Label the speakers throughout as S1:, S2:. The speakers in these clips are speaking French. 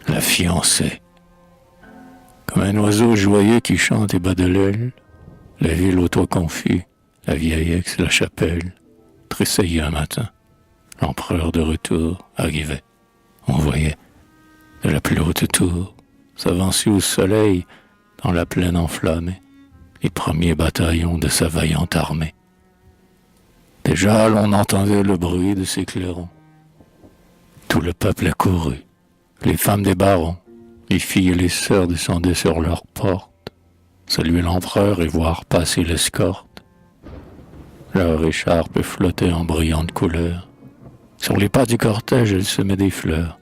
S1: La fiancée. Comme un oiseau joyeux qui chante et bat de l'aile, la ville au toit confus, la vieille Aix-la-Chapelle, tressaillit un matin. L'empereur de retour arrivait. On voyait, de la plus haute tour, s'avancer au soleil, dans la plaine enflammée, les premiers bataillons de sa vaillante armée. Déjà l'on entendait le bruit de ses clairons. Tout le peuple accourut, les femmes des barons, les filles et les sœurs descendaient sur leurs portes, saluer l'empereur et voir passer l'escorte. Leur écharpe flottait en brillantes couleurs. Sur les pas du cortège, elles semaient des fleurs,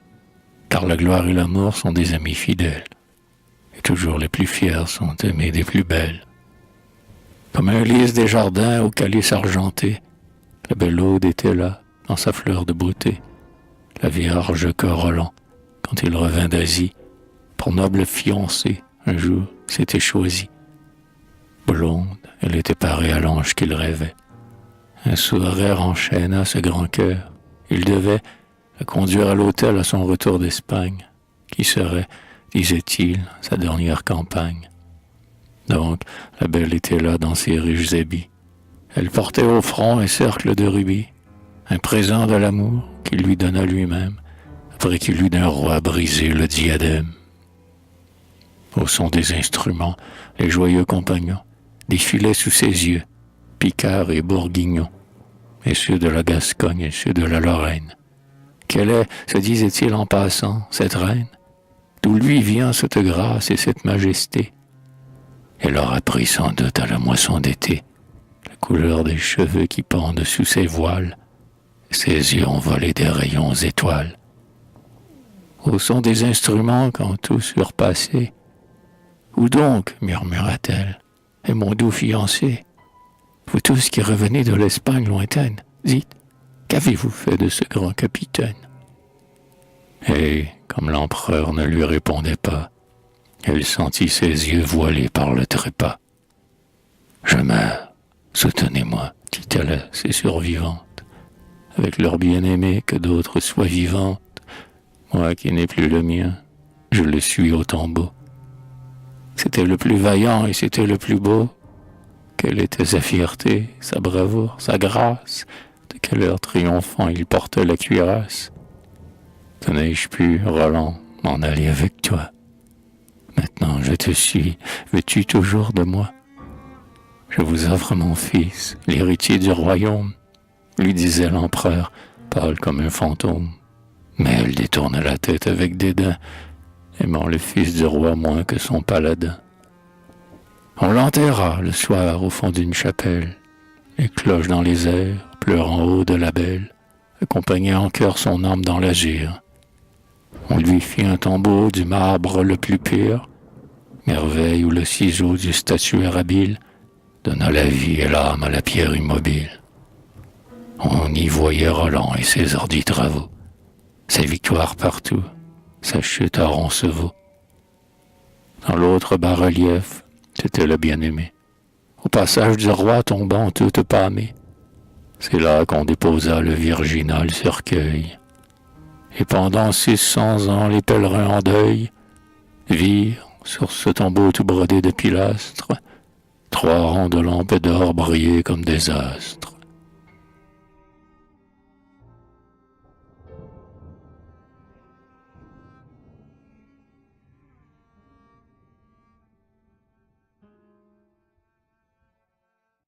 S1: car la gloire et l'amour sont des amis fidèles, et toujours les plus fiers sont aimés des plus belles. Comme un lys des jardins au calice argenté, la belle Aude était là, dans sa fleur de beauté, la vierge que Roland, quand il revint d'Asie, pour noble fiancée, un jour s'était choisie. Blonde, elle était parée à l'ange qu'il rêvait. Un sourire enchaîna ce grand cœur. Il devait la conduire à l'hôtel à son retour d'Espagne, qui serait, disait-il, sa dernière campagne. Donc, la belle était là dans ses riches habits. Elle portait au front un cercle de rubis, un présent de l'amour qu'il lui donna lui-même, après qu'il eut d'un roi brisé le diadème. Au son des instruments, les joyeux compagnons défilaient sous ses yeux, Picards et Bourguignons, et ceux de la Gascogne et ceux de la Lorraine. Quelle est, se disait-il en passant, cette reine? D'où lui vient cette grâce et cette majesté? Elle aura pris sans doute à la moisson d'été la couleur des cheveux qui pendent sous ses voiles. Ses yeux ont volé des rayons étoiles. Au son des instruments, quand tous eurent passé, « Où donc, murmura-t-elle, est mon doux fiancé? Vous tous qui revenez de l'Espagne lointaine, dites, qu'avez-vous fait de ce grand capitaine? » Et, comme l'empereur ne lui répondait pas, elle sentit ses yeux voilés par le trépas. « Je meurs, soutenez-moi, dit-elle à ses survivantes, avec leur bien-aimé que d'autres soient vivantes. Moi qui n'ai plus le mien, je le suis au tombeau. C'était le plus vaillant et c'était le plus beau. Quelle était sa fierté, sa bravoure, sa grâce, de quel air triomphant il portait la cuirasse. N'ai-je pu, Roland, m'en aller avec toi? Maintenant je te suis, veux-tu toujours de moi? Je vous offre mon fils, l'héritier du royaume, lui disait l'empereur, pâle comme un fantôme. Mais elle détourna la tête avec dédain, aimant le fils du roi moins que son paladin. On l'enterra le soir au fond d'une chapelle, les cloches dans les airs, pleurant haut de la belle, accompagnaient en chœur son âme dans l'azur. On lui fit un tombeau du marbre le plus pur, merveille où le ciseau du statuaire habile donna la vie et l'âme à la pierre immobile. On y voyait Roland et ses hardis travaux, ses victoires partout, sa chute à Roncevaux. Dans l'autre bas-relief, c'était le bien-aimé, au passage du roi tombant toute pâmée. C'est là qu'on déposa le virginal cercueil. Et pendant 600 ans, les pèlerins en deuil virent, sur ce tombeau tout brodé de pilastres, 3 rangs de lampes d'or briller comme des astres.